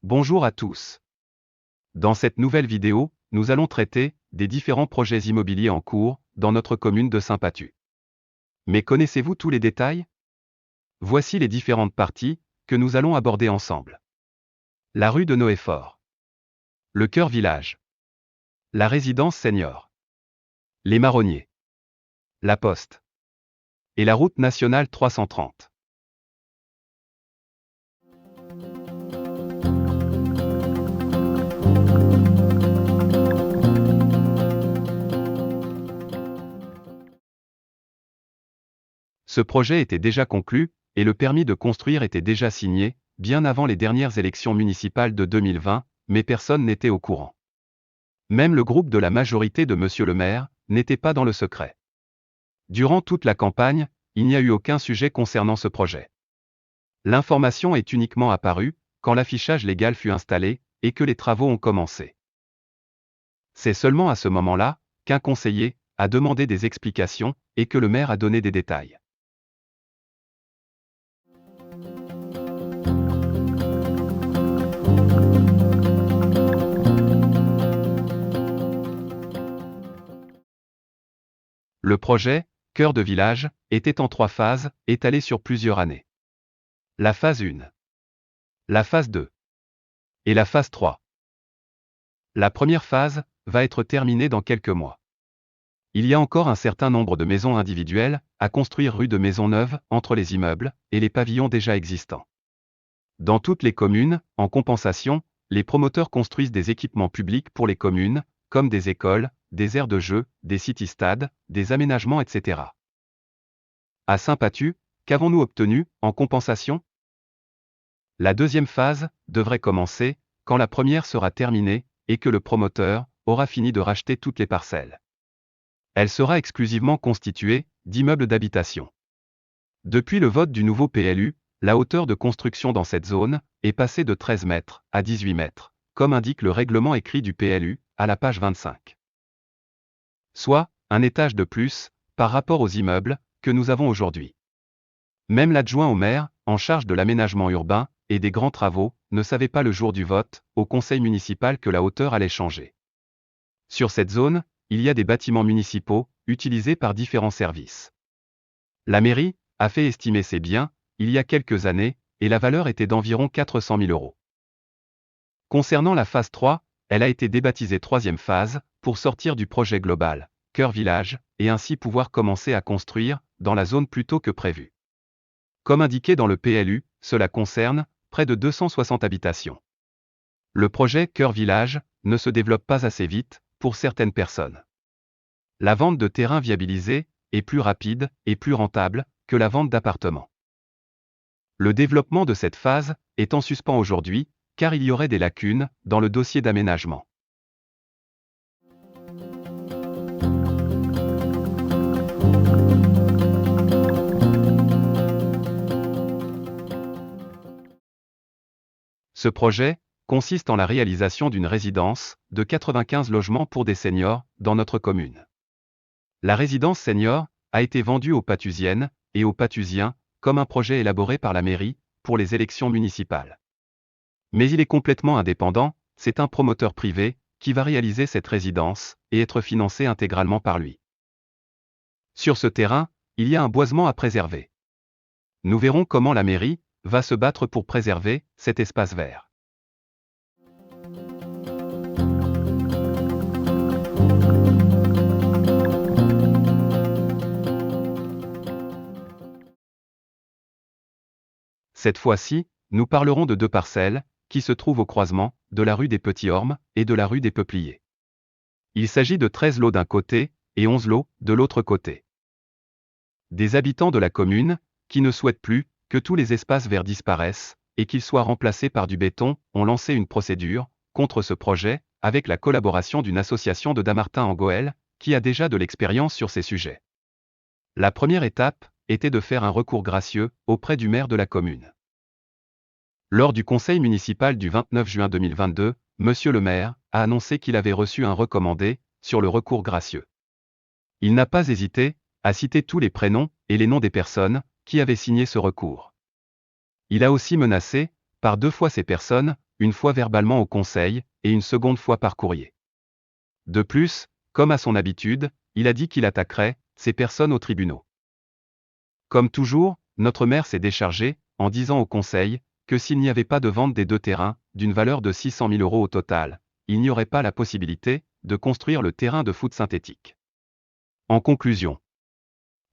Bonjour à tous. Dans cette nouvelle vidéo, nous allons traiter des différents projets immobiliers en cours dans notre commune de Saint-Pathu. Mais connaissez-vous tous les détails? Voici les différentes parties que nous allons aborder ensemble. La rue de Noéfort. Le cœur village. La résidence senior. Les marronniers. La poste. Et la route nationale 330. Ce projet était déjà conclu, et le permis de construire était déjà signé, bien avant les dernières élections municipales de 2020, mais personne n'était au courant. Même le groupe de la majorité de Monsieur le maire n'était pas dans le secret. Durant toute la campagne, il n'y a eu aucun sujet concernant ce projet. L'information est uniquement apparue quand l'affichage légal fut installé et que les travaux ont commencé. C'est seulement à ce moment-là qu'un conseiller a demandé des explications et que le maire a donné des détails. Le projet, Cœur de village, était en 3 phases, étalées sur plusieurs années. La phase 1. La phase 2. Et la phase 3. La première phase va être terminée dans quelques mois. Il y a encore un certain nombre de maisons individuelles à construire rue de Maisonneuve entre les immeubles et les pavillons déjà existants. Dans toutes les communes, en compensation, les promoteurs construisent des équipements publics pour les communes, comme des écoles, des aires de jeux, des city-stades, des aménagements, etc. À Saint-Pathu, qu'avons-nous obtenu en compensation? La deuxième phase devrait commencer quand la première sera terminée et que le promoteur aura fini de racheter toutes les parcelles. Elle sera exclusivement constituée d'immeubles d'habitation. Depuis le vote du nouveau PLU, la hauteur de construction dans cette zone est passée de 13 mètres à 18 mètres, comme indique le règlement écrit du PLU, à la page 25. Soit un étage de plus par rapport aux immeubles que nous avons aujourd'hui. Même l'adjoint au maire, en charge de l'aménagement urbain et des grands travaux, ne savait pas le jour du vote au conseil municipal que la hauteur allait changer. Sur cette zone, il y a des bâtiments municipaux utilisés par différents services. La mairie a fait estimer ses biens il y a quelques années et la valeur était d'environ 400 000 €. Concernant la phase 3, elle a été débaptisée troisième phase pour sortir du projet global, Cœur Village, et ainsi pouvoir commencer à construire dans la zone plus tôt que prévu. Comme indiqué dans le PLU, cela concerne près de 260 habitations. Le projet Cœur Village ne se développe pas assez vite pour certaines personnes. La vente de terrains viabilisés est plus rapide et plus rentable que la vente d'appartements. Le développement de cette phase est en suspens aujourd'hui, car il y aurait des lacunes dans le dossier d'aménagement. Ce projet consiste en la réalisation d'une résidence de 95 logements pour des seniors dans notre commune. La résidence senior a été vendue aux Pathusiennes et aux Pathusiens comme un projet élaboré par la mairie pour les élections municipales. Mais il est complètement indépendant, c'est un promoteur privé qui va réaliser cette résidence et être financé intégralement par lui. Sur ce terrain, il y a un boisement à préserver. Nous verrons comment la mairie va se battre pour préserver cet espace vert. Cette fois-ci, nous parlerons de 2 parcelles qui se trouvent au croisement de la rue des Petits Ormes et de la rue des Peupliers. Il s'agit de 13 lots d'un côté et 11 lots de l'autre côté. Des habitants de la commune qui ne souhaitent plus que tous les espaces verts disparaissent et qu'ils soient remplacés par du béton ont lancé une procédure contre ce projet avec la collaboration d'une association de Dammartin en Goële qui a déjà de l'expérience sur ces sujets. La première étape était de faire un recours gracieux auprès du maire de la commune. Lors du conseil municipal du 29 juin 2022, Monsieur le maire a annoncé qu'il avait reçu un recommandé sur le recours gracieux. Il n'a pas hésité à citer tous les prénoms et les noms des personnes qui avaient signé ce recours. Il a aussi menacé, par 2 fois ces personnes, une fois verbalement au conseil, et une seconde fois par courrier. De plus, comme à son habitude, il a dit qu'il attaquerait ces personnes aux tribunaux. Comme toujours, notre maire s'est déchargé, en disant au conseil, que s'il n'y avait pas de vente des 2 terrains, d'une valeur de 600 000 € au total, il n'y aurait pas la possibilité de construire le terrain de foot synthétique. En conclusion,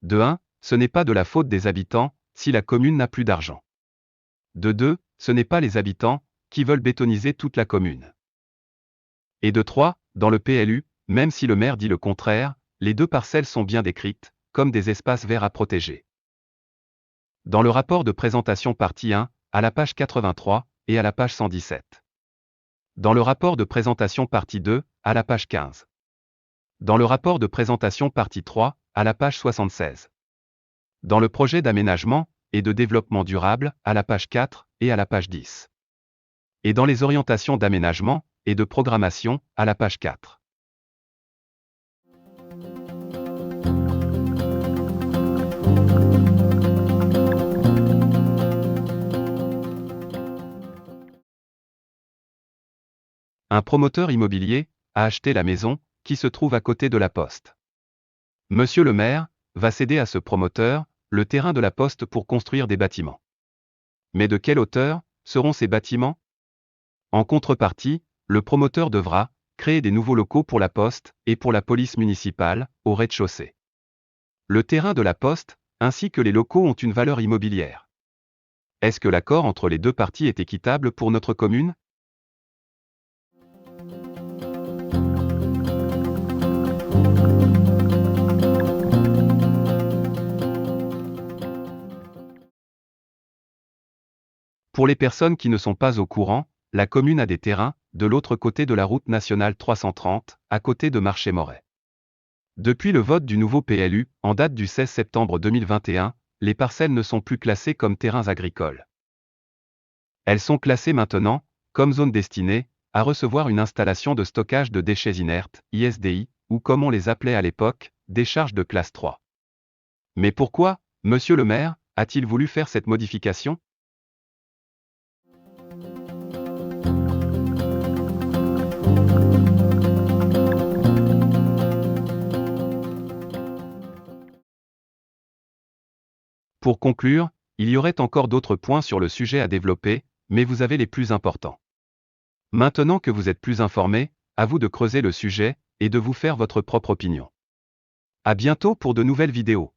de 1, ce n'est pas de la faute des habitants si la commune n'a plus d'argent. De 2, ce n'est pas les habitants qui veulent bétoniser toute la commune. Et de 3, dans le PLU, même si le maire dit le contraire, les 2 parcelles sont bien décrites, comme des espaces verts à protéger. Dans le rapport de présentation partie 1, à la page 83, et à la page 117. Dans le rapport de présentation partie 2, à la page 15. Dans le rapport de présentation partie 3, à la page 76. Dans le projet d'aménagement et de développement durable, à la page 4 et à la page 10. Et dans les orientations d'aménagement et de programmation, à la page 4. Un promoteur immobilier a acheté la maison qui se trouve à côté de la Poste. Monsieur le maire va céder à ce promoteur le terrain de la Poste pour construire des bâtiments. Mais de quelle hauteur seront ces bâtiments? En contrepartie, le promoteur devra créer des nouveaux locaux pour la Poste et pour la police municipale, au rez-de-chaussée. Le terrain de la Poste, ainsi que les locaux ont une valeur immobilière. Est-ce que l'accord entre les 2 parties est équitable pour notre commune? Pour les personnes qui ne sont pas au courant, la commune a des terrains de l'autre côté de la route nationale 330, à côté de Marché-Moret. Depuis le vote du nouveau PLU, en date du 16 septembre 2021, les parcelles ne sont plus classées comme terrains agricoles. Elles sont classées maintenant comme zone destinée à recevoir une installation de stockage de déchets inertes, ISDI, ou comme on les appelait à l'époque, décharges de classe 3. Mais pourquoi, monsieur le maire, a-t-il voulu faire cette modification? Pour conclure, il y aurait encore d'autres points sur le sujet à développer, mais vous avez les plus importants. Maintenant que vous êtes plus informé, à vous de creuser le sujet et de vous faire votre propre opinion. À bientôt pour de nouvelles vidéos.